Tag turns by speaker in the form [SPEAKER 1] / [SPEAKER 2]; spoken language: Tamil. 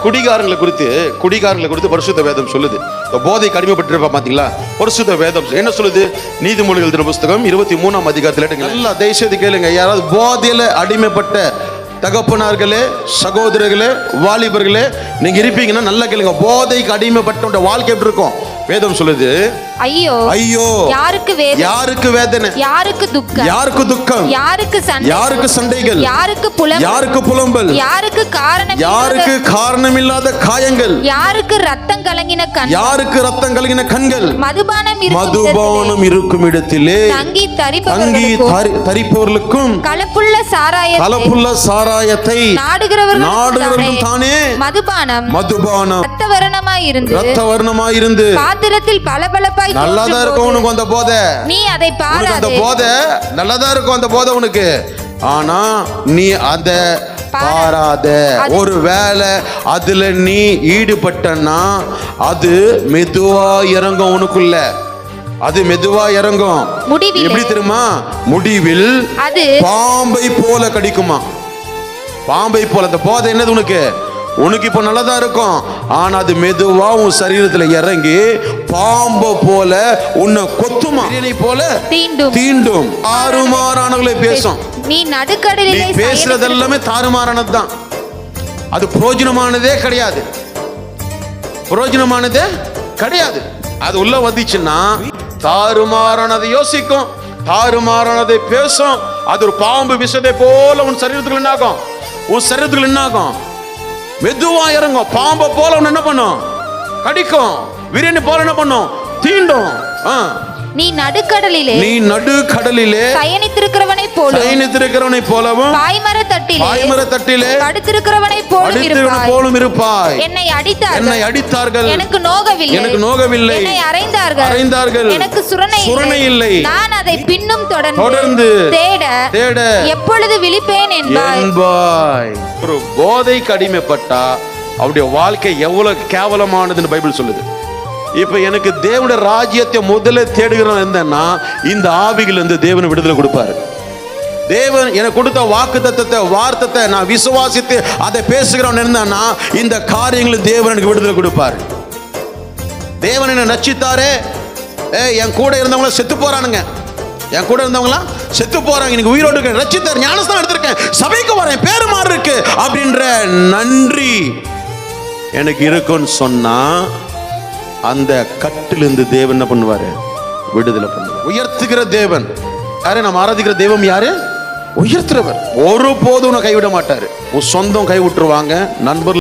[SPEAKER 1] குடிகாரங்களை குறித்து பரிசுத்த வேதம் சொல்லுது. போதை அடிமைப்பட்டிருப்பா பாத்தீங்களா? பரிசுத்த வேதம் என்ன சொல்லுது? நீதிமொழிகள் எழுதின புஸ்தகம் 23ஆம் அதிகாரத்தில் நல்லா தயவுசெய்து கேளுங்க. யாராவது போதையில அடிமைப்பட்ட தகப்பனார்களே, சகோதரர்களே, வாலிபர்களே நீங்க இருப்பீங்கன்னா நல்லா கேளுங்க. போதைக்கு அடிமைப்பட்ட வாழ்க்கை எப்படி இருக்கும்? வேதம் சொல்லுது,
[SPEAKER 2] ஐயோ
[SPEAKER 1] ஐயோ
[SPEAKER 2] யாருக்கு வேதனை,
[SPEAKER 1] யாருக்கு வேதனை,
[SPEAKER 2] யாருக்கு துக்கம்,
[SPEAKER 1] யாருக்கு துக்கம்,
[SPEAKER 2] யாருக்கு சண்டை,
[SPEAKER 1] யாருக்கு சண்டைகள்,
[SPEAKER 2] யாருக்கு புலம்பல், யாருக்கு
[SPEAKER 1] காரணமில்லாத காயங்கள்,
[SPEAKER 2] யாருக்கு ரத்தம் கலங்கின கண்,
[SPEAKER 1] யாருக்கு ரத்தம் கலங்கின கண்கள்,
[SPEAKER 2] மதுபானம்
[SPEAKER 1] இருக்கும் இடத்திலே தங்கி தரிப்பவர்களுக்கும்
[SPEAKER 2] கலப்புள்ள
[SPEAKER 1] சாராயத்தை நாடுகிறவர்களும் தானே மதுபானம் ரத்தவர்ணமாய் இருந்து பாத்திரத்தில் பளபளப்பாய் நல்லதா இருக்கும் உனக்கு அந்த போதை.
[SPEAKER 2] நீ அதை பாராதே.
[SPEAKER 1] அந்த போதை நல்லதா இருக்கும் அந்த போதை உனக்கு. ஆனா நீ அத பாராத. ஒரு வேளை அதுல நீ ஈடுபட்டனா அது மெதுவா இறங்கும் உனக்குள்ள. அது மெதுவா இறங்கும். எப்படி தெரியுமா? முடிவில் அது பாம்பை போல கடிக்குமா? பாம்பை போல. அந்த போதை என்னது உனக்கு? உனக்கு இப்ப நல்லதா இருக்கும். ஆனா அது மெதுவா உன் சரீரத்துல இறங்கி பாம்பை போல உன்னை கொத்துமா, போல தீண்டும். தாறுமாறானவர்களை பேசும்.
[SPEAKER 2] நீ நடுக்கடலிலே
[SPEAKER 1] பேசுறது எல்லாமே தாறுமாறானது தான். அது பிரயோஜனமானதே கிடையாது. அது உள்ள வந்துச்சுன்னா தாறுமாறானதை யோசிக்கும், தாறுமாறானதை பேசும். அது ஒரு பாம்பு விஷத்தை போல உன் சரீரத்துக்குள்ள என்ன ஆகும்? மெதுவா இறங்கும். பாம்பை போல உன்னை என்ன பண்ணும்? கடிக்கும். விரியனை போல என்ன பண்ணும்? தீண்டும்.
[SPEAKER 2] நீ நடுக்கடலிலே
[SPEAKER 1] சயனித்திருக்கிறவனை போலவும் பாய்மரத்தட்டிலே படுத்திருக்கிறவனைப் போலும் இருப்பாய்.
[SPEAKER 2] என்னை
[SPEAKER 1] அடித்தார்கள்,
[SPEAKER 2] எனக்கு நோகவில்லை. என்னை அறைந்தார்கள், எனக்கு சுரணை இல்லை. நான் அதை பின்னும் தொடர்ந்து தேட எப்பொழுது விழிப்பேன் என்பாய்.
[SPEAKER 1] ஒரு போதைக்கு அடிமைப்பட்டா அவருடைய வாழ்க்கை எவ்வளவு கேவலமானதுன்னு பைபிள் சொல்லுது. இப்ப எனக்கு தேவனுடைய ராஜ்யத்தை முதல்ல தேடுகிறோம் இருந்தேன்னா இந்த ஆவிகளிலிருந்து தேவன் விடுதலை கொடுப்பாரு. தேவன் எனக்கு கொடுத்த வாக்குத்தத்தத்தை, வார்த்தத்தை நான் விசுவாசித்து அதை பேசுகிறவன் இருந்தான்னா இந்த காரியங்களில் தேவன் எனக்கு விடுதலை கொடுப்பாரு. தேவன் என்ன ரட்சித்தாரே, என் கூட இருந்தவங்கள செத்து போறானுங்க, எனக்கு உயிரோடு ரட்சித்தார், ஞானஸ்தானம் எடுத்திருக்கேன், சபைக்கு வரேன், பேரு மாறு இருக்கு அப்படின்ற நன்றி எனக்கு இருக்குன்னு சொன்னா அந்த கட்டிலிருந்து தேவன் என்ன பண்ணுவாரு? விடுதலை பண்ணுவார். உயர்த்துகிற தேவன் யாரு? நம்ம ஆராதிக்கிற தெய்வம் யாரு? உயர்த்துறவர். ஒருபோதும் கைவிட மாட்டாரு. உன் சொந்தம் கைவிட்டுருவாங்க, நண்பர்கள்